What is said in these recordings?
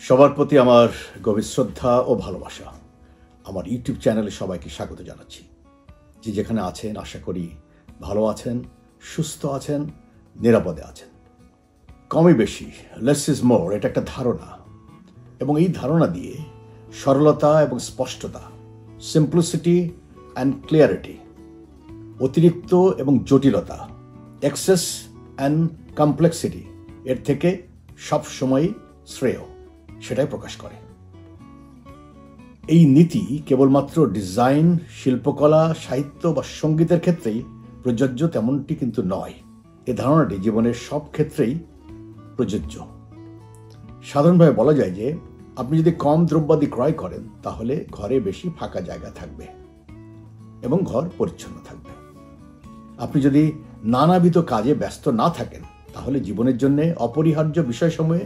সবার প্রতি আমার গভীর শ্রদ্ধা ও ভালোবাসা। আমার ইউটিউব চ্যানেলে সবাইকে স্বাগত জানাচ্ছি। যে যেখানে আছেন আশা করি ভালো আছেন, সুস্থ আছেন, নিরাপদে আছেন। কমই বেশি, লেস ইজ মোর, এটা একটা ধারণা, এবং এই ধারণা দিয়ে সরলতা এবং স্পষ্টতা, সিম্পলিসিটি অ্যান্ড ক্লিয়ারিটি, অতিরিক্ত এবং জটিলতা, এক্সেস অ্যান্ড কমপ্লেক্সিটি এর থেকে সবসময়ই শ্রেয়, সেটাই প্রকাশ করে। এই নীতি কেবলমাত্র ডিজাইন, শিল্পকলা, সাহিত্য বা সঙ্গীতের ক্ষেত্রেই প্রযোজ্য তেমনটি কিন্তু নয়। এ ধারণাটি জীবনের সব ক্ষেত্রেই প্রযোজ্য। সাধারণভাবে বলা যায় যে আপনি যদি কম দ্রব্যাদি ক্রয় করেন তাহলে ঘরে বেশি ফাঁকা জায়গা থাকবে এবং ঘর পরিচ্ছন্ন থাকবে। আপনি যদি নানাবিধ কাজে ব্যস্ত না থাকেন তাহলে জীবনের জন্য অপরিহার্য বিষয়সমূহে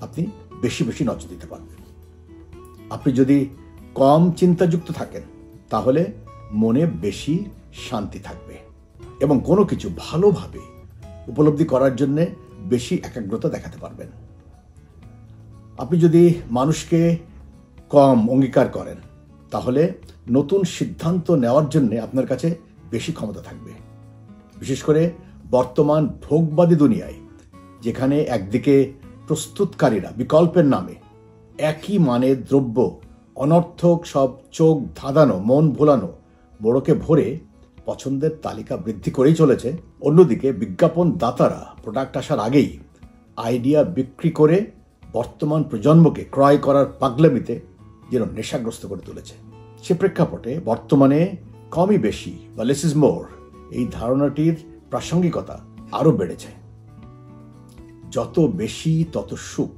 আপনি বেশি বেশি নজর দিতে পারবেন। আপনি যদি কম চিন্তাযুক্ত থাকেন তাহলে মনে বেশি শান্তি থাকবে এবং কোনো কিছু ভালোভাবে উপলব্ধি করার জন্য বেশি একাগ্রতা দেখাতে পারবেন। আপনি যদি মানুষকে কম অঙ্গীকার করেন তাহলে নতুন সিদ্ধান্ত নেওয়ার জন্য আপনার কাছে বেশি ক্ষমতা থাকবে। বিশেষ করে বর্তমান ভোগবাদী দুনিয়ায়, যেখানে একদিকে প্রস্তুতকারীরা বিকল্পের নামে একই মানের দ্রব্য অনর্থক সব চোখ ধাঁধানো, মন ভোলানো মোড়কে ভরে পছন্দের তালিকা বৃদ্ধি করেই চলেছে, অন্যদিকে বিজ্ঞাপন দাতারা প্রোডাক্ট আসার আগেই আইডিয়া বিক্রি করে বর্তমান প্রজন্মকে ক্রয় করার পাগলামিতে যেন নেশাগ্রস্ত করে তুলেছে। সে প্রেক্ষাপটে বর্তমানে কমই বেশি বা লেস ইজ মোর এই ধারণাটির প্রাসঙ্গিকতা আরও বেড়েছে। যত বেশি তত সুখ,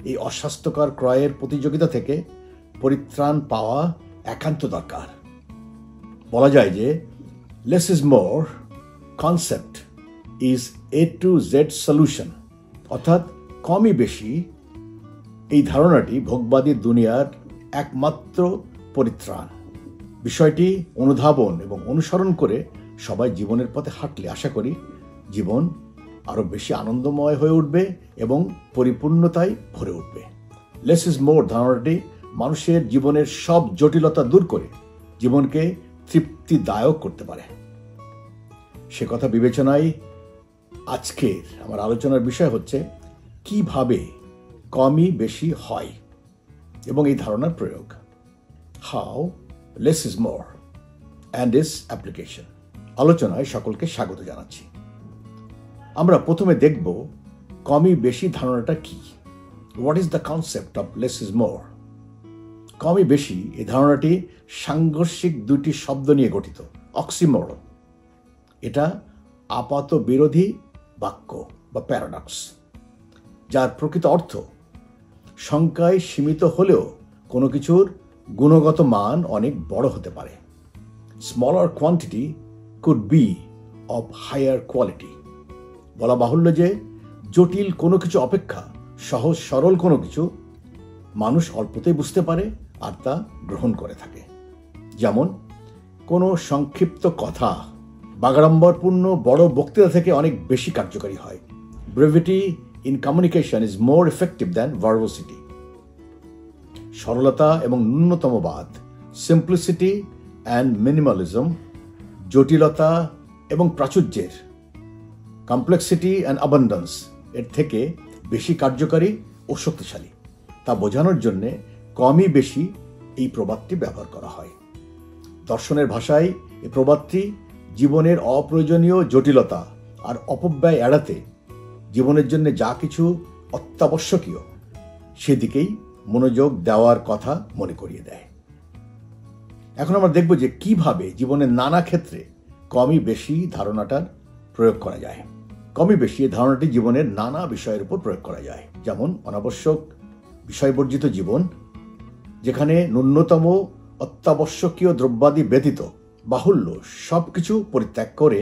এই অস্বাস্থ্যকর ক্রয়ের প্রতিযোগিতা থেকে পরিত্রাণ পাওয়া একান্ত দরকার। বলা যায় যে less is more concept is A to Z solution, অর্থাৎ কমই বেশি এই ধারণাটি ভোগবাদী দুনিয়ার একমাত্র পরিত্রাণ। বিষয়টি অনুধাবন এবং অনুসরণ করে সবাই জীবনের পথে হাঁটলে আশা করি জীবন আরও বেশি আনন্দময় হয়ে উঠবে এবং পরিপূর্ণতায় ভরে উঠবে। লেস ইজ মোর ধারণাটি মানুষের জীবনের সব জটিলতা দূর করে জীবনকে তৃপ্তিদায়ক করতে পারে। সে কথা বিবেচনায় আজকের আমার আলোচনার বিষয় হচ্ছে কিভাবে কমই বেশি হয় এবং এই ধারণার প্রয়োগ। How less is more and it's application. আলোচনায় সকলকে স্বাগত জানাচ্ছি। আমরা প্রথমে দেখব কমই বেশি ধারণাটা কি। What is the concept of less is মোর? কমই বেশি এই ধারণাটি সাংঘর্ষিক দুটি শব্দ নিয়ে গঠিত, অক্সিমোরন। এটা আপাত বিরোধী বাক্য বা প্যারাডক্স, যার প্রকৃত অর্থ সংখ্যায় সীমিত হলেও কোনো কিছুর গুণগত মান অনেক বড় হতে পারে। Smaller quantity could be of higher quality. বলা বাহুল্য যে জটিল কোনো কিছু অপেক্ষা সহজ সরল কোনো কিছু মানুষ অল্পতেই বুঝতে পারে আর তা গ্রহণ করে থাকে। যেমন কোনো সংক্ষিপ্ত কথা বাগাড়ম্বরপূর্ণ বড় বক্তৃতা থেকে অনেক বেশি কার্যকারী হয়। Brevity in communication is more effective than verbosity. সরলতা এবং ন্যূনতমবাদ, সিম্পলিসিটি অ্যান্ড মিনিমালিজম, জটিলতা এবং প্রাচুর্যের, কমপ্লেক্সিটি অ্যান্ড অ্যাবান্ডেন্স এর থেকে বেশি কার্যকারী ও শক্তিশালী তা বোঝানোর জন্যে কমই বেশি এই প্রবাদটি ব্যবহার করা হয়। দর্শনের ভাষায় এই প্রবাদটি জীবনের অপ্রয়োজনীয় জটিলতা আর অপব্যয় এড়াতে জীবনের জন্য যা কিছু অত্যাবশ্যকীয় সেদিকেই মনোযোগ দেওয়ার কথা মনে করিয়ে দেয়। এখন আমরা দেখব যে কিভাবে জীবনের নানা ক্ষেত্রে কমই বেশি ধারণাটার প্রয়োগ করা যায়। কমই বেশি এই ধারণাটি জীবনের নানা বিষয়ের উপর প্রয়োগ করা যায়। যেমন অনাবশ্যক বিষয়বর্জিত জীবন, যেখানে ন্যূনতম অত্যাবশ্যকীয় দ্রব্যাদি ব্যতীত বাহুল্য সব কিছু পরিত্যাগ করে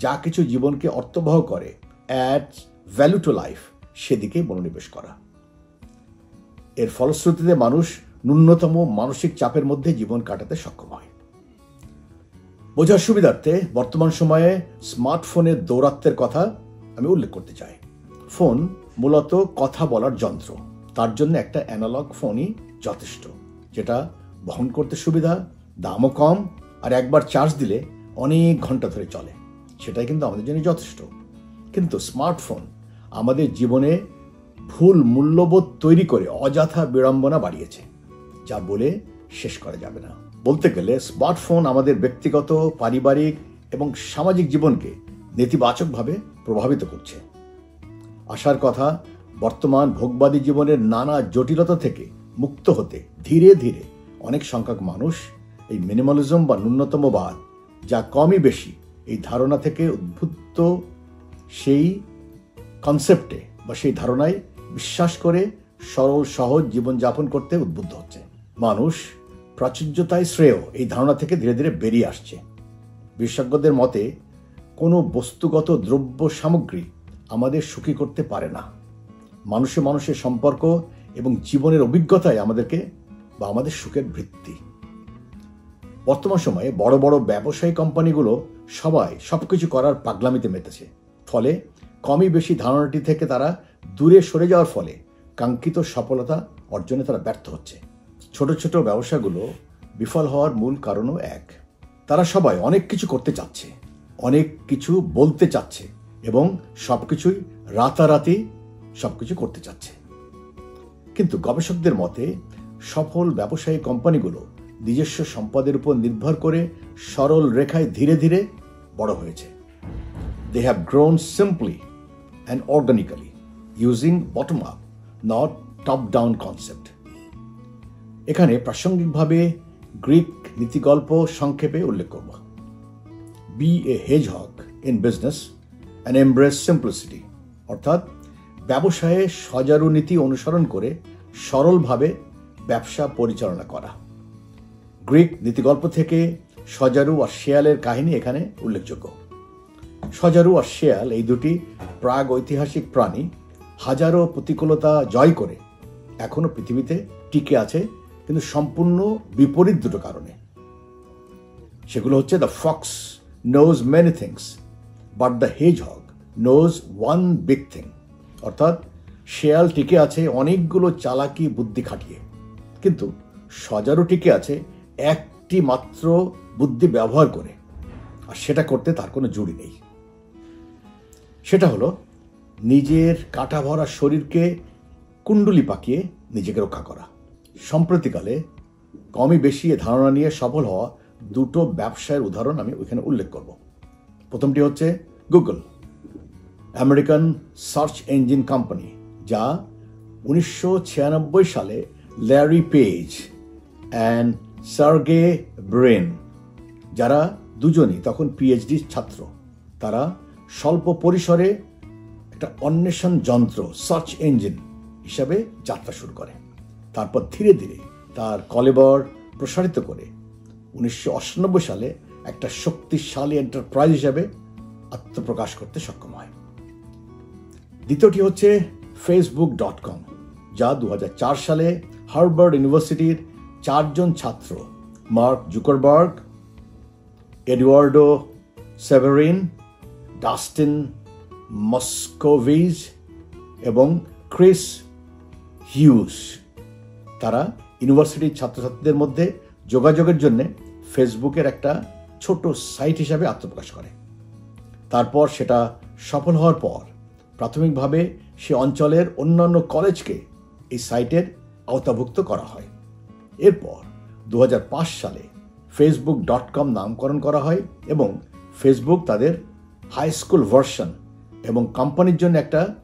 যা কিছু জীবনকে অর্থবহ করে, অ্যাডস ভ্যালু টু লাইফ, সেদিকে মনোনিবেশ করা। এর ফলশ্রুতিতে মানুষ ন্যূনতম মানসিক চাপের মধ্যে জীবন কাটাতে সক্ষম হয়। বোঝার সুবিধার্থে বর্তমান সময়ে স্মার্টফোনের দৌরাত্ম্যের কথা আমি উল্লেখ করতে চাই। ফোন মূলত কথা বলার যন্ত্র, তার জন্য একটা অ্যানালগ ফোনই যথেষ্ট, যেটা বহন করতে সুবিধা, দামও কম, আর একবার চার্জ দিলে অনেক ঘন্টা ধরে চলে। সেটাই কিন্তু আমাদের জন্য যথেষ্ট। কিন্তু স্মার্টফোন আমাদের জীবনে ভুল মূল্যবোধ তৈরি করে অযথা বিড়ম্বনা বাড়িয়েছে, যা বলে শেষ করা যাবে না। বলতে গেলে স্মার্টফোন আমাদের ব্যক্তিগত, পারিবারিক এবং সামাজিক জীবনকে নেতিবাচকভাবে প্রভাবিত করছে। আশার কথা, বর্তমান ভোগবাদী জীবনের নানা জটিলতা থেকে মুক্ত হতে ধীরে ধীরে অনেক সংখ্যক মানুষ এই মিনিমালিজম বা ন্যূনতমবাদ, যা কমই বেশি এই ধারণা থেকে উদ্ভূত, সেই কনসেপ্টে বা সেই ধারণায় বিশ্বাস করে সরল সহজ জীবনযাপন করতে উদ্বুদ্ধ হচ্ছে। মানুষ প্রাচুর্যতায় শ্রেয় এই ধারণা থেকে ধীরে ধীরে বেরিয়ে আসছে। বিশেষজ্ঞদের মতে কোনো বস্তুগত দ্রব্য সামগ্রী আমাদের সুখী করতে পারে না। মানুষে মানুষের সম্পর্ক এবং জীবনের অভিজ্ঞতাই আমাদেরকে বা আমাদের সুখের ভিত্তি। বর্তমান সময়ে বড় বড় ব্যবসায়ী কোম্পানিগুলো সবাই সবকিছু করার পাগলামিতে মেতেছে। ফলে কমই বেশি ধারণাটি থেকে তারা দূরে সরে যাওয়ার ফলে কাঙ্ক্ষিত সফলতা অর্জনে তারা ব্যর্থ হচ্ছে। ছোট ছোট ব্যবসাগুলো বিফল হওয়ার মূল কারণও এক। তারা সবাই অনেক কিছু করতে চাচ্ছে, অনেক কিছু বলতে চাচ্ছে এবং সবকিছুই রাতারাতি সবকিছু করতে চাচ্ছে। কিন্তু গবেষকদের মতে সফল ব্যবসায়ী কোম্পানিগুলো নিজস্ব সম্পদের উপর নির্ভর করে সরল রেখায় ধীরে ধীরে বড় হয়েছে। They have grown simply and organically using bottom-up, not top-down concept. এখানে প্রাসঙ্গিকভাবে গ্রিক নীতিগল্প সংক্ষেপে উল্লেখ করব। Be a hedgehog in business and embrace simplicity, অর্থাৎ ব্যবসায়ে সজারু নীতি অনুসরণ করে সরলভাবে ব্যবসা পরিচালনা করা। গ্রিক নীতিগল্প থেকে সজারু আর শেয়ালের কাহিনী এখানে উল্লেখযোগ্য। সজারু আর শেয়াল এই দুটি প্রাগ ঐতিহাসিক প্রাণী হাজারো প্রতিকূলতা জয় করে এখনো পৃথিবীতে টিকে আছে, কিন্তু সম্পূর্ণ বিপরীত দুটো কারণে। সেগুলো হচ্ছে, the fox knows many things but the hedgehog knows one big thing, অর্থাৎ শেয়াল টিকে আছে অনেকগুলো চালাকি বুদ্ধি খাটিয়ে, কিন্তু সজারু টিকে আছে একটি মাত্র বুদ্ধি ব্যবহার করে, আর সেটা করতে তার কোনো জুড়ি নেই। সেটা হলো নিজের কাটা ভরা শরীরকে কুণ্ডলি পাকিয়ে নিজেকে রক্ষা করা। সম্প্রতিকালে কমই বেশি এ ধারণা নিয়ে সফল হওয়া দুটো ব্যবসায়ের উদাহরণ আমি ওইখানে উল্লেখ করব। প্রথমটি হচ্ছে Google, American search engine company, যা 1996 সালে Larry page and Sergey Brin, যারা দুজনই তখন পিএইচডি ছাত্র, তারা স্বল্প পরিসরে একটা অন্বেষণ যন্ত্র সার্চ ইঞ্জিন হিসাবে যাত্রা শুরু করে। তারপর ধীরে ধীরে তার কলেবর প্রসারিত করে 1998 সালে একটা শক্তিশালী এন্টারপ্রাইজ হিসাবে আত্মপ্রকাশ করতে সক্ষম হয়। দ্বিতীয়টি হচ্ছে facebook.com, যা 2004 সালে হার্ভার্ড ইউনিভার্সিটির 4 জন ছাত্র মার্ক জুকারবার্গ, এডওয়ার্ডো সেভেরিন, ডাস্টিন মস্কোভিজ এবং ক্রিস হিউজ, তারা ইউনিভার্সিটির ছাত্রছাত্রীদের মধ্যে যোগাযোগের জন্য ফেসবুকের একটা ছোট সাইট হিসাবে আত্মপ্রকাশ করে। তারপর সেটা সফল হওয়ার পর প্রাথমিকভাবে সে অঞ্চলের অন্যান্য কলেজকে এই সাইটের আওতাভুক্ত করা হয়। এরপর 2005 সালে facebook.com নামকরণ করা হয় এবং ফেসবুক তাদের হাই স্কুল ভার্সন এবং কোম্পানির জন্য একটা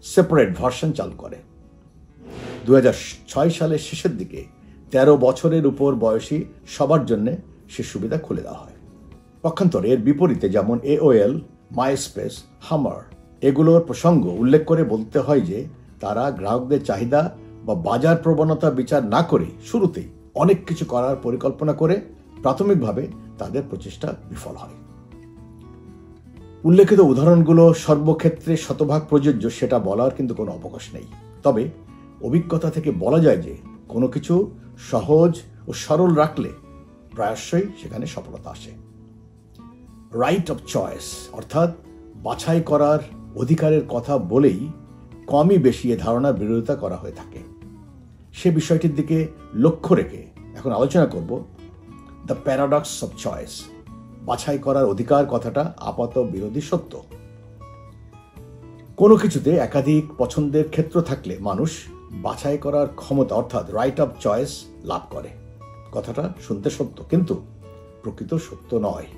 সেপারেট ভার্সন চালু করে। 2006 সালের শেষের দিকে 13 বছরের উপর বয়সী সবার জন্য সে সুবিধা খুলে দেওয়া হয়। পক্ষান্তরে এর বিপরীতে যেমন AOL, মাইস্পেস, হামার এগুলোর প্রসঙ্গ উল্লেখ করে বলতে হয় যে তারা গ্রাহকদের চাহিদা বা বাজার প্রবণতা বিচার না করে শুরুতেই অনেক কিছু করার পরিকল্পনা করে প্রাথমিকভাবে তাদের প্রচেষ্টা বিফল হয়। উল্লেখিত উদাহরণগুলো সর্বক্ষেত্রে শতভাগ প্রযোজ্য সেটা বলার কিন্তু কোনো অবকাশ নেই। তবে অভিজ্ঞতা থেকে বলা যায় যে কোনো কিছু সহজ ও সরল রাখলে প্রায়শই সেখানে সফলতা আসে। রাইট অফ চয়েস, অর্থাৎ বাছাই করার অধিকারের কথা বলেই কমই বেশি এ ধারণার বিরোধিতা করা হয়ে থাকে। সে বিষয়টির দিকে লক্ষ্য রেখে এখন আলোচনা করব দ্য প্যারাডক্স অফ চয়েস। বাছাই করার অধিকার কথাটা আপাত বিরোধী সত্য। কোনো কিছুতে একাধিক পছন্দের ক্ষেত্র থাকলে মানুষ বাছাই করার ক্ষমতা অর্থাৎ রাইট অফ চয়েস লাভ করে। কথাটা শুনতে সত্য, কিন্তু প্রকৃত সত্য নয়।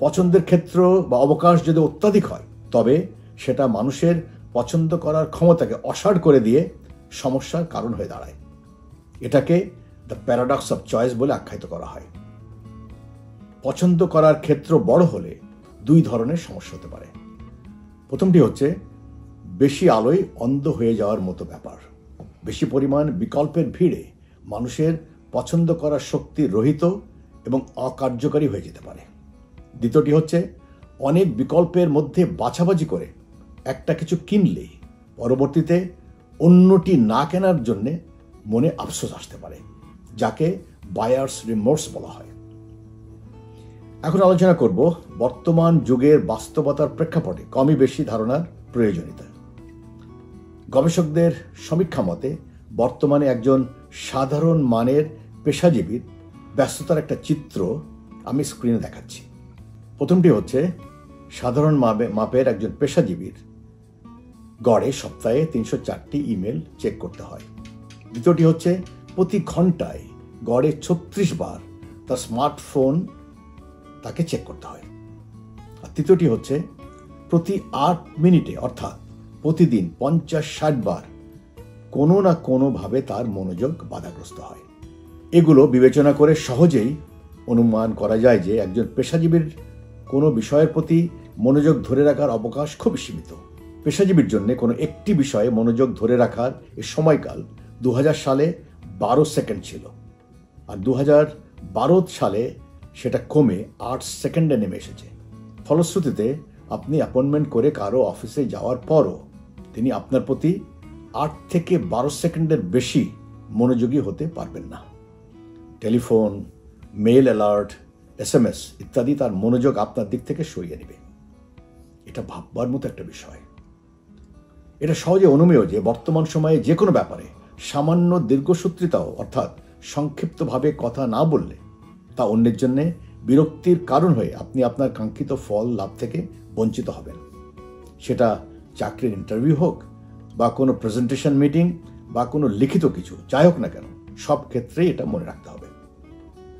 পছন্দের ক্ষেত্র বা অবকাশ যদি অত্যাধিক হয়, তবে সেটা মানুষের পছন্দ করার ক্ষমতাকে অসাড় করে দিয়ে সমস্যার কারণ হয়ে দাঁড়ায়। এটাকে দ্য প্যারাডক্স অফ চয়েস বলে আখ্যায়িত করা হয়। পছন্দ করার ক্ষেত্র বড় হলে দুই ধরনের সমস্যা হতে পারে। প্রথমটি হচ্ছে বেশি আলোয় অন্ধ হয়ে যাওয়ার মতো ব্যাপার। বেশি পরিমাণ বিকল্পের ভিড়ে মানুষের পছন্দ করার শক্তি রহিত এবং অকার্যকারী হয়ে যেতে পারে। দ্বিতীয়টি হচ্ছে অনেক বিকল্পের মধ্যে বাছাবাছি করে একটা কিছু কিনলে পরবর্তীতে অন্যটি না কেনার জন্যে মনে আফসোস আসতে পারে, যাকে বায়ার্স রিমোর্স বলা হয়। এখন আলোচনা করব বর্তমান যুগের বাস্তবতার প্রেক্ষাপটে কমই বেশি ধারণার প্রয়োজনীয়তা। গবেষকদের সমীক্ষা মতে বর্তমানে একজন সাধারণ মানের পেশাজীবীর ব্যস্ততার একটা চিত্র আমি স্ক্রিনে দেখাচ্ছি। প্রথমটি হচ্ছে সাধারণ মাপের একজন পেশাজীবীর গড়ে সপ্তাহে 304টি ইমেল চেক করতে হয়। দ্বিতীয়টি হচ্ছে প্রতি ঘন্টায় গড়ে 36 বার তার স্মার্টফোন তাকে চেক করতে হয়। আর তৃতীয়টি হচ্ছে প্রতি 8 মিনিটে অর্থাৎ প্রতিদিন 50-60 বার কোনো না কোনোভাবে তার মনোযোগ বাধাগ্রস্ত হয়। এগুলো বিবেচনা করে সহজেই অনুমান করা যায় যে একজন পেশাজীবীর কোনো বিষয়ের প্রতি মনোযোগ ধরে রাখার অবকাশ খুব সীমিত। পেশাজীবীর জন্য কোনো একটি বিষয়ে মনোযোগ ধরে রাখার এই সময়কাল 2000 সালে 12 সেকেন্ড ছিল, আর 2012 সালে সেটা কমে 8 সেকেন্ডে নেমে এসেছে। ফলশ্রুতিতে আপনি অ্যাপয়েন্টমেন্ট করে কারো অফিসে যাওয়ার পরও তিনি আপনার প্রতি 8 থেকে 12 সেকেন্ডের বেশি মনোযোগী হতে পারবেন না। টেলিফোন, মেল অ্যালার্ট, SMS ইত্যাদি তার মনোযোগ আপনার দিক থেকে সরিয়ে নেবে। এটা ভাববার মতো একটা বিষয়। এটা সহজে অনুমেয় যে বর্তমান সময়ে যে কোনো ব্যাপারে সামান্য দীর্ঘসূত্রিতাও অর্থাৎ সংক্ষিপ্তভাবে কথা না বললে তা অন্যের জন্য বিরক্তির কারণ হয়ে আপনি আপনার কাঙ্ক্ষিত ফল লাভ থেকে বঞ্চিত হবেন। সেটা চাকরির ইন্টারভিউ হোক বা কোনো প্রেজেন্টেশন মিটিং বা কোনো লিখিত কিছু, যাই হোক না কেন, সব ক্ষেত্রেই এটা মনে রাখতে হবে।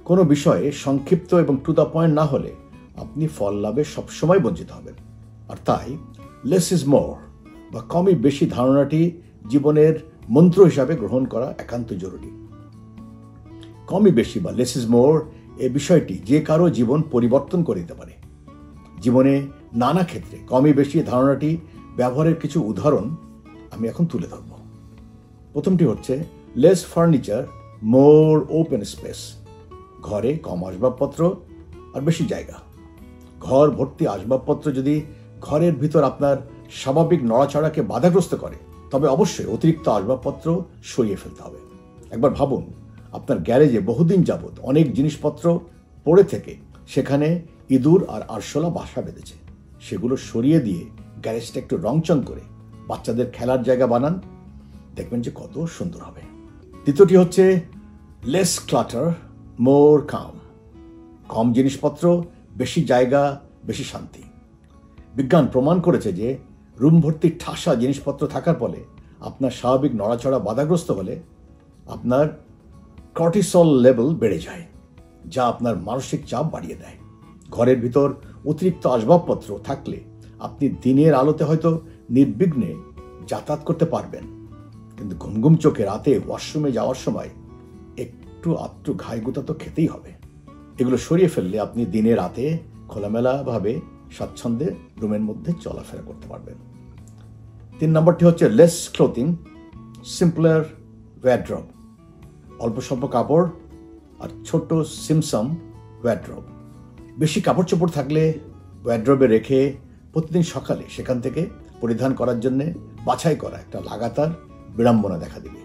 কোনো বিষয়ে সংক্ষিপ্ত এবং টু দ্য পয়েন্ট না হলে আপনি ফল লাভে সবসময় বঞ্চিত হবেন। আর তাই লেস ইজ মোর বা কমই বেশি ধারণাটি জীবনের মন্ত্র হিসাবে গ্রহণ করা একান্ত জরুরি। কমই বেশি বা লেস ইজ মোর এ বিষয়টি যে কারো জীবন পরিবর্তন করে দিতে পারে। জীবনে নানা ক্ষেত্রে কমই বেশি ধারণাটি ব্যবহারের কিছু উদাহরণ আমি এখন তুলে ধরব। প্রথমটি হচ্ছে less furniture, more open space. ঘরে কম আসবাবপত্র আর বেশি জায়গা। ঘর ভর্তি আসবাবপত্র যদি ঘরের ভিতর আপনার স্বাভাবিক নড়াচড়াকে বাধাগ্রস্ত করে, তবে অবশ্যই অতিরিক্ত আসবাবপত্র সরিয়ে ফেলতে হবে। একবার ভাবুন, আপনার গ্যারেজে বহুদিন যাবৎ অনেক জিনিসপত্র পড়ে থেকে সেখানে ইঁদুর আর আরশোলা বাসা বেঁধেছে। সেগুলো সরিয়ে দিয়ে গ্যারেজটা একটু রংচং করে বাচ্চাদের খেলার জায়গা বানান, দেখবেন যে কত সুন্দর হবে। দ্বিতীয়টি হচ্ছে লেস ক্লাটার, মোর কাম। কম জিনিসপত্র, বেশি জায়গা, বেশি শান্তি। বিজ্ঞান প্রমাণ করেছে যে রুম ভর্তি ঠাসা জিনিসপত্র থাকার ফলে আপনার স্বাভাবিক নড়াচড়া বাধাগ্রস্ত হলে আপনার কর্টিসল লেভেল বেড়ে যায়, যা আপনার মানসিক চাপ বাড়িয়ে দেয়। ঘরের ভিতর অতিরিক্ত আসবাবপত্র থাকলে আপনি দিনের আলোতে হয়তো নির্বিঘ্নে যাতায়াত করতে পারবেন, কিন্তু ঘুমঘুম চোখে রাতে ওয়াশরুমে যাওয়ার সময় একটু আধটু ঘাইগুতা তো খেতেই হবে। এগুলো সরিয়ে ফেললে আপনি দিনে রাতে খোলামেলাভাবে স্বাচ্ছন্দ্যে রুমের মধ্যে চলাফেরা করতে পারবেন। 3 নম্বরটি হচ্ছে লেস ক্লোথিং, সিম্পলার ওয়ার্ড্রব। অল্প স্বল্প কাপড় আর ছোট সিমসাম ওয়ার্ড্রব। বেশি কাপড় চোপড় থাকলে ওয়ার্ড্রবে রেখে প্রতিদিন সকালে সেখান থেকে পরিধান করার জন্য বাছাই করা একটা লাগাতার বিড়ম্বনা দেখা দিবে।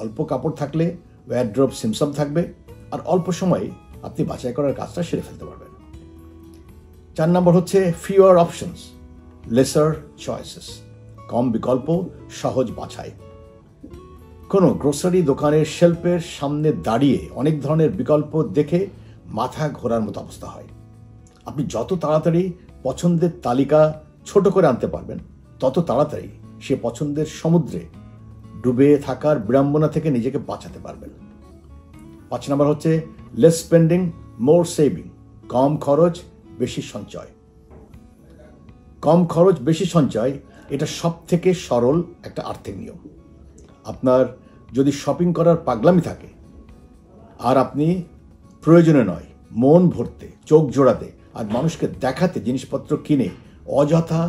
অল্প কাপড় থাকলে ওয়ার্ড্রব সিমসাম থাকবে আর অল্প সময়ে আপনি বাছাই করার কাজটা সেরে ফেলতে পারবেন। 4 নম্বর হচ্ছে ফিউয়ার অপশনস, লেসার চয়েসেস। কম বিকল্প, সহজ বাছাই। কোনো গ্রোসারি দোকানের শেলফের সামনে দাঁড়িয়ে অনেক ধরনের বিকল্প দেখে মাথা ঘোরার মতো অবস্থা হয়। আপনি যত তাড়াতাড়ি পছন্দের তালিকা ছোট করে আনতে পারবেন, তত তাড়াতাড়ি সে পছন্দের সমুদ্রে ডুবে থাকার বিড়ম্বনা থেকে নিজেকে বাঁচাতে পারবেন। 5 নম্বর হচ্ছে লেস স্পেন্ডিং মোর সেভিং, কম খরচ বেশি সঞ্চয়। কম খরচ বেশি সঞ্চয়, এটা সব থেকে সরল একটা আর্থিক নিয়ম। আপনার যদি শপিং করার পাগলামি থাকে আর আপনি প্রয়োজনে নয়, মন ভরতে, চোখ জোড়াতে আর মানুষকে দেখাতে জিনিসপত্র কিনে অযথা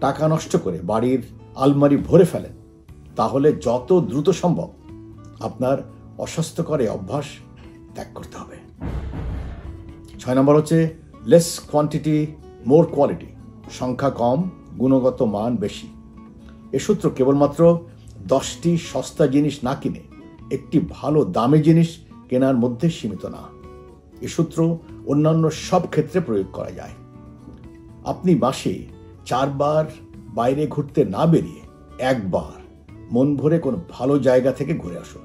টাকা নষ্ট করে বাড়ির আলমারি ভরে ফেলেন, তাহলে যত দ্রুত সম্ভব আপনার অস্বাস্থ্যকর এই অভ্যাস ত্যাগ করতে হবে। 6 নম্বর হচ্ছে লেস কোয়ান্টিটি মোর কোয়ালিটি, সংখ্যা কম, গুণগত মান বেশি। এ সূত্র কেবলমাত্র 10টি সস্তা জিনিস না কিনে একটি ভালো দামি জিনিস কেনার মধ্যে সীমিত না। এ সূত্র অন্যান্য সব ক্ষেত্রে প্রয়োগ করা যায়। আপনি মাসে 4 বার বাইরে ঘুরতে না বেরিয়ে একবার মন ভরে কোনো ভালো জায়গা থেকে ঘুরে আসুন।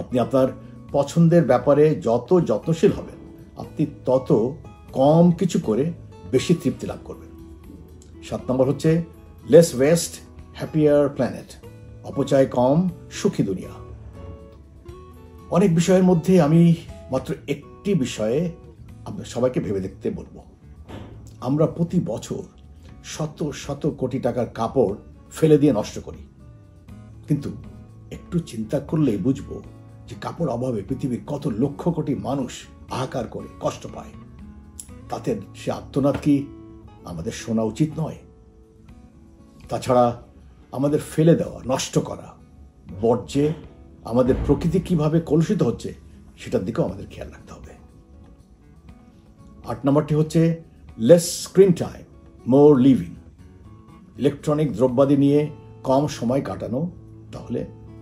আপনি আপনার পছন্দের ব্যাপারে যত যত্নশীল হবেন, আপনি তত কম কিছু করে বেশি তৃপ্তি লাভ করবেন। 7 নম্বর হচ্ছে লেস ওয়েস্ট হ্যাপিয়ার প্ল্যানেট, অপচয় কম, সুখী দুনিয়া। অনেক বিষয়ের মধ্যে আমি মাত্র একটি বিষয়ে আপনার সবাইকে ভেবে দেখতে বলবো। আমরা প্রতি বছর শত শত কোটি টাকার কাপড় ফেলে দিয়ে নষ্ট করি, কিন্তু একটু চিন্তা করলেই বুঝবো যে কাপড় অভাবে পৃথিবীর কত লক্ষ কোটি মানুষ হাহাকার করে কষ্ট পায়। তাতে সে আর্তনাদ কি আমাদের শোনা উচিত নয়? তাছাড়া আমাদের ফেলে দেওয়া, নষ্ট করা বর্জ্যে আমাদের প্রকৃতি কিভাবে কলুষিত হচ্ছে সেটার দিকেও আমাদের খেয়াল রাখতে হবে। 8 নম্বরটি হচ্ছে লেস স্ক্রিন টাইম মোর লিভিং, ইলেকট্রনিক দ্রব্যাদি নিয়ে কম সময় কাটানো, তাহলে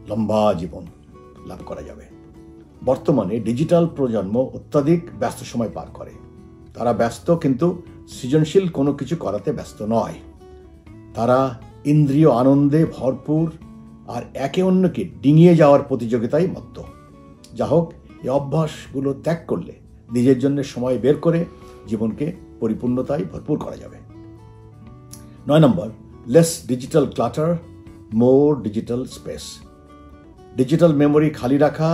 লম্বা জীবন লাভ করা যাবে। বর্তমানে ডিজিটাল প্রজন্ম অত্যাধিক ব্যস্ত সময় পার করে। তারা ব্যস্ত, কিন্তু সৃজনশীল কোনো কিছু করাতে ব্যস্ত নয়। তারা ইন্দ্রিয় আনন্দে ভরপুর আর একে অন্যকে ডিঙিয়ে যাওয়ার প্রতিযোগিতায় মত্ত। যা হোক, এই অভ্যাসগুলো ত্যাগ করলে নিজের জন্য সময় বের করে জীবনকে পরিপূর্ণতায় ভরপুর করা যাবে। 9 নম্বর লেস ডিজিটাল ক্লাটার মোর ডিজিটাল স্পেস, ডিজিটাল মেমোরি খালি রাখা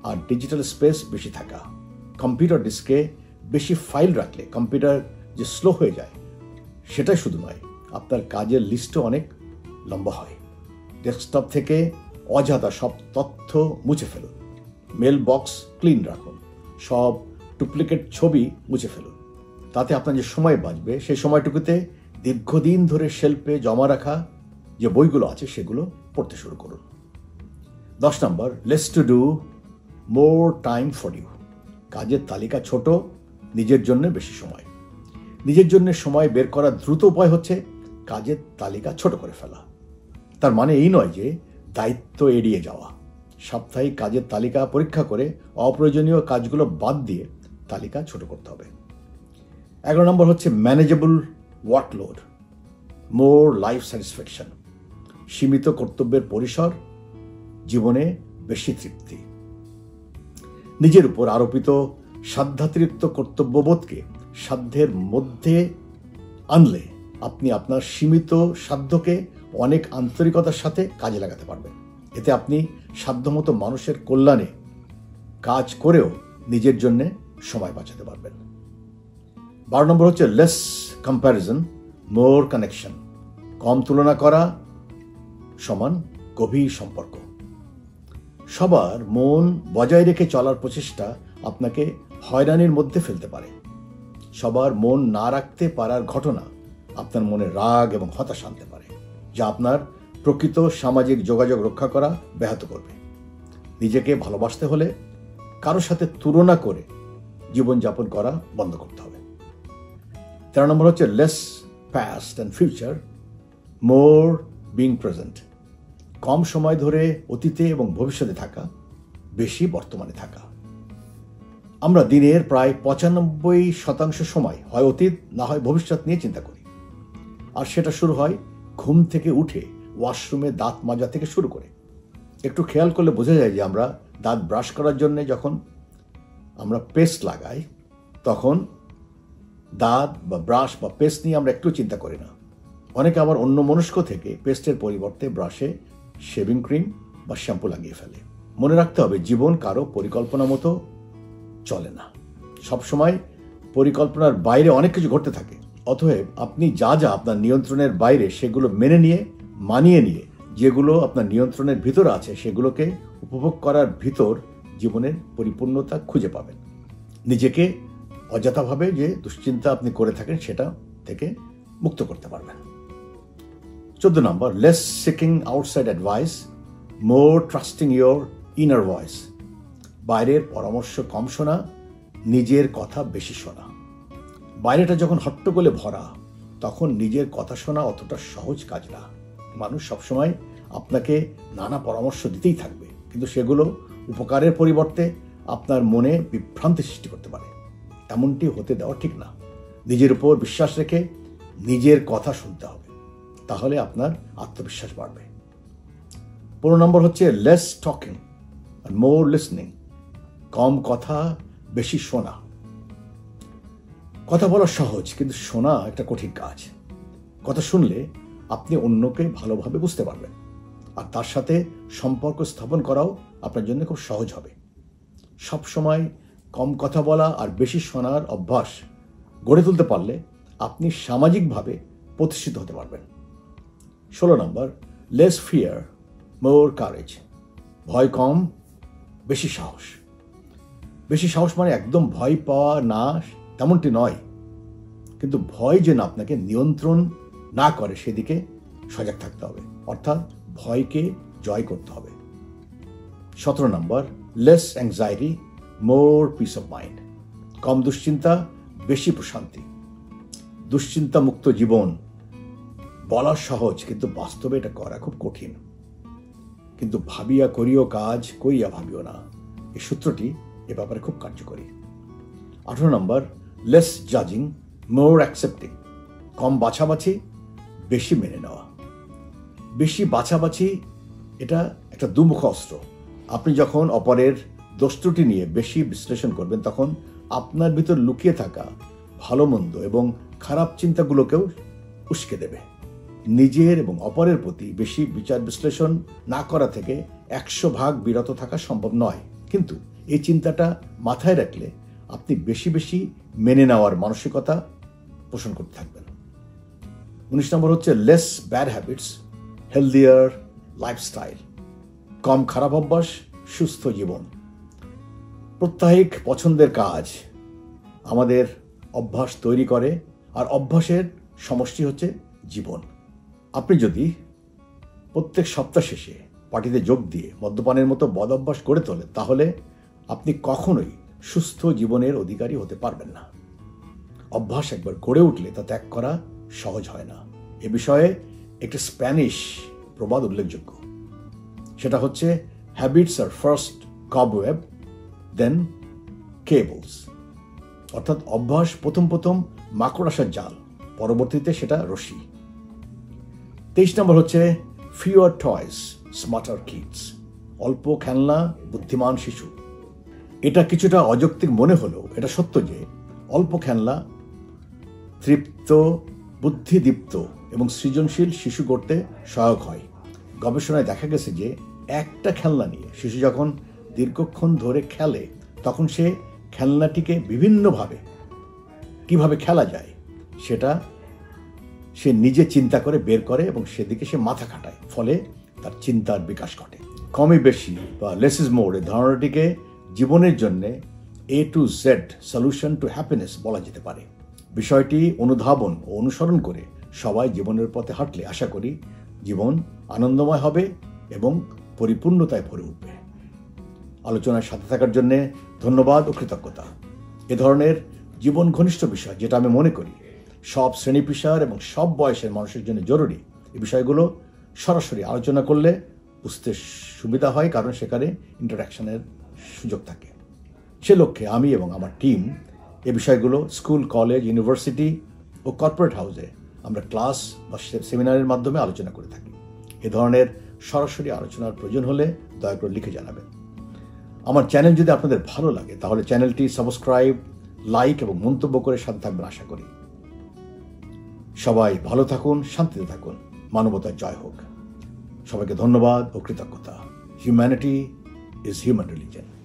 আর ডিজিটাল স্পেস বেশি থাকা। কম্পিউটার ডিস্কে বেশি ফাইল রাখলে কম্পিউটার যে স্লো হয়ে যায় সেটাই শুধু নয়, আপনার কাজের লিস্টও অনেক লম্বা হয়। ডেস্কটপ থেকে অযথা সব তথ্য মুছে ফেলুন, মেল বক্স ক্লিন রাখুন, সব ডুপ্লিকেট ছবি মুছে ফেলুন। তাতে আপনার যে সময় বাঁচবে, সেই সময়টুকুতে দীর্ঘদিন ধরে শেলফে জমা রাখা যে বইগুলো আছে সেগুলো পড়তে শুরু করুন। 10 number less to do more time for you, কাজের তালিকা ছোট, নিজের জন্য বেশি সময়। নিজের জন্য সময় বের করার দ্রুত উপায় হচ্ছে কাজের তালিকা ছোট করে ফেলা। তার মানে এই নয় যে দায়িত্ব এড়িয়ে যাওয়া। সাপ্তাহিক কাজের তালিকা পরীক্ষা করে অপ্রয়োজনীয় কাজগুলো বাদ দিয়ে তালিকা ছোট করতে হবে। 11 নম্বর হচ্ছে ম্যানেজেবল ওয়ার্কলোড মোর লাইফ স্যাটিসফ্যাকশন, সীমিত কর্তব্যের পরিসর, জীবনে বেশি তৃপ্তি। নিজের উপর আরোপিত সাধ্যাতিরিক্ত কর্তব্যবোধকে সাধ্যের মধ্যে আনলে আপনি আপনার সীমিত সাধ্যকে অনেক আন্তরিকতার সাথে কাজে লাগাতে পারবেন। এতে আপনি সাধ্যমতো মানুষের কল্যাণে কাজ করেও নিজের জন্য সময় বাঁচাতে পারবেন। 12 নম্বর হচ্ছে লেস কম্প্যারিজন মোর কানেকশন, কম তুলনা করা সমান গভীর সম্পর্ক। সবার মন বজায় রেখে চলার প্রচেষ্টা আপনাকে হয়রানির মধ্যে ফেলতে পারে। সবার মন না রাখতে পারার ঘটনা আপনার মনে রাগ এবং হতাশা আনতে পারে, যা আপনার প্রকৃত সামাজিক যোগাযোগ রক্ষা করা ব্যাহত করবে। নিজেকে ভালোবাসতে হলে কারোর সাথে তুলনা করে জীবনযাপন করা বন্ধ করতে হবে। 13 নম্বর হচ্ছে less past and future more being present, কম সময় ধরে অতীতে এবং ভবিষ্যতে থাকা, বেশি বর্তমানে থাকা। আমরা দিনের প্রায় 95% সময় হয় অতীত না হয় ভবিষ্যৎ নিয়ে চিন্তা করি, আর সেটা শুরু হয় ঘুম থেকে উঠে ওয়াশরুমে দাঁত মাজা থেকে শুরু করে। একটু খেয়াল করলে বোঝা যায় যে আমরা দাঁত ব্রাশ করার জন্য যখন আমরা পেস্ট লাগাই, তখন দাঁত বা ব্রাশ বা পেস্ট নিয়ে আমরা একটু চিন্তা করি না। অনেকে আবার অন্য মনস্ক থেকে পেস্টের পরিবর্তে ব্রাশে শেভিং ক্রিম বা শ্যাম্পু লাগিয়ে ফেলে। মনে রাখতে হবে, জীবন কারো পরিকল্পনা মতো চলে না। সবসময় পরিকল্পনার বাইরে অনেক কিছু ঘটতে থাকে। অতএব আপনি যা যা আপনার নিয়ন্ত্রণের বাইরে সেগুলো মেনে নিয়ে, মানিয়ে নিয়ে, যেগুলো আপনার নিয়ন্ত্রণের ভিতর আছে সেগুলোকে উপভোগ করার ভিতর জীবনের পরিপূর্ণতা খুঁজে পাবেন। নিজেকে অযথাভাবে যে দুশ্চিন্তা আপনি করে থাকেন সেটা থেকে মুক্ত করতে পারবেন। 14 number, less seeking outside advice, more trusting your inner voice. বাইরের পরামর্শ কম শোনা, নিজের কথা বেশি শোনা। বাইরেটা যখন হট্টগোলে ভরা, তখন নিজের কথা শোনা অতটা সহজ কাজ না। মানুষ সবসময় আপনাকে নানা পরামর্শ দিতেই থাকবে, কিন্তু সেগুলো উপকারের পরিবর্তে আপনার মনে বিভ্রান্তি সৃষ্টি করতে পারে। এমনটি হতে দেওয়া ঠিক না। নিজের উপর বিশ্বাস রেখে নিজের কথা শুনতে হবে, তাহলে আপনার আত্মবিশ্বাস বাড়বে। 15 নম্বর হচ্ছে লেস টকিং আর মোর লিসনিং। কম কথা, বেশি শোনা। কথা বলা সহজ, কিন্তু শোনা একটা কঠিন কাজ। কথা শুনলে আপনি অন্যকে ভালোভাবে বুঝতে পারবেন, আর তার সাথে সম্পর্ক স্থাপন করাও আপনার জন্য খুব সহজ হবে। সবসময় কম কথা বলা আর বেশি শোনার অভ্যাস গড়ে তুলতে পারলে আপনি সামাজিকভাবে প্রতিষ্ঠিত হতে পারবেন। 16 নম্বর, লেস ফিয়ার মোর কারেজ। ভয় কম, বেশি সাহস। বেশি সাহস মানে একদম ভয় পাওয়া না তেমনটি নয়, কিন্তু ভয় যেন আপনাকে নিয়ন্ত্রণ না করে সেদিকে সজাগ থাকতে হবে, অর্থাৎ ভয়কে জয় করতে হবে। 17 number, less anxiety more peace of mind. কম দুশ্চিন্তা, বেশি প্রশান্তি। দুশ্চিন্তা মুক্ত জীবন বলা সহজ, কিন্তু বাস্তবে এটা করা খুব কঠিন। কিন্তু ভাবিয়া করিও কাজ, কইয়া ভাবিও না, এই সূত্রটি এ ব্যাপারে খুব কার্যকরী। 18 নম্বর, লেস জাজিং মোর অ্যাকসেপ্টিং। কম বাছাবাছি, বেশি মেনে নেওয়া। বেশি বাছাবাছি এটা একটা দুমুখ অস্ত্র। আপনি যখন অপরের দোষ ত্রুটি নিয়ে বেশি বিশ্লেষণ করবেন, তখন আপনার ভিতর লুকিয়ে থাকা ভালো মন্দ এবং খারাপ চিন্তাগুলোকেও উস্কে দেবে। নিজের এবং অপরের প্রতি বেশি বিচার বিশ্লেষণ না করা থেকে 100 ভাগ বিরত থাকা সম্ভব নয়, কিন্তু এই চিন্তাটা মাথায় রাখলে আপনি বেশি বেশি মেনে নেওয়ার মানসিকতা পোষণ করতে থাকবেন। 19 নম্বর হচ্ছে less bad habits healthier lifestyle. কম খারাপ অভ্যাস, সুস্থ জীবন। প্রত্যাহিক পছন্দের কাজ আমাদের অভ্যাস তৈরি করে, আর অভ্যাসের সমষ্টি হচ্ছে জীবন। আপনি যদি প্রত্যেক সপ্তাহ শেষে পার্টিতে যোগ দিয়ে মদ্যপানের মতো বদ অভ্যাস গড়ে তোলেন, তাহলে আপনি কখনোই সুস্থ জীবনের অধিকারী হতে পারবেন না। অভ্যাস একবার গড়ে উঠলে তা ত্যাগ করা সহজ হয় না। এ বিষয়ে একটি স্প্যানিশ প্রবাদ উল্লেখযোগ্য। সেটা হচ্ছে, হ্যাবিটস আর ফার্স্ট কবওয়েব দেন কেবলস। অর্থাৎ অভ্যাস প্রথম মাকড় আসার জাল, পরবর্তীতে সেটা রশি। 23 নম্বর হচ্ছে ফিউয়ার টয়স স্মার্টার কিডস। অল্প খেলনা, বুদ্ধিমান শিশু। এটা কিছুটা অযৌক্তিক মনে হলেও এটা সত্য যে অল্প খেলনা তৃপ্ত, বুদ্ধিদীপ্ত এবং সৃজনশীল শিশু গড়তে সহায়ক হয়। গবেষণায় দেখা গেছে যে একটা খেলনা নিয়ে শিশু যখন দীর্ঘক্ষণ ধরে খেলে, তখন সে খেলনাটিকে বিভিন্নভাবে কিভাবে খেলা যায় সেটা সে নিজে চিন্তা করে বের করে এবং সেদিকে সে মাথা খাটায়, ফলে তার চিন্তার বিকাশ ঘটে। কমই বেশি বা লেস ইজ মোর, এই ধারণাটিকে জীবনের জন্য A to Z solution to happiness বলা যেতে পারে। বিষয়টি অনুধাবন ও অনুসরণ করে সবাই জীবনের পথে হাঁটলে আশা করি জীবন আনন্দময় হবে এবং পরিপূর্ণতায় ভরে উঠবে। আলোচনার সাথে থাকার জন্য ধন্যবাদ ও কৃতজ্ঞতা। এ ধরনের জীবন ঘনিষ্ঠ বিষয়, যেটা আমি মনে করি সব শ্রেণী পেশার এবং সব বয়সের মানুষের জন্য জরুরি, এই বিষয়গুলো সরাসরি আলোচনা করলে বুঝতে সুবিধা হয়, কারণ সেখানে ইন্টারাকশনের সুযোগ থাকে। সে লক্ষ্যে আমি এবং আমার টিম এ বিষয়গুলো স্কুল, কলেজ, ইউনিভার্সিটি ও কর্পোরেট হাউসে আমরা ক্লাস বা সেমিনারের মাধ্যমে আলোচনা করে থাকি। এ ধরনের সরাসরি আলোচনার প্রয়োজন হলে দয়া করে লিখে জানাবেন। আমার চ্যানেল যদি আপনাদের ভালো লাগে তাহলে চ্যানেলটি সাবস্ক্রাইব, লাইক এবং মন্তব্য করে সাথে থাকবেন আশা করি। সবাই ভালো থাকুন, শান্তিতে থাকুন, মানবতার জয় হোক। সবাইকে ধন্যবাদ ও কৃতজ্ঞতা। Humanity is human religion.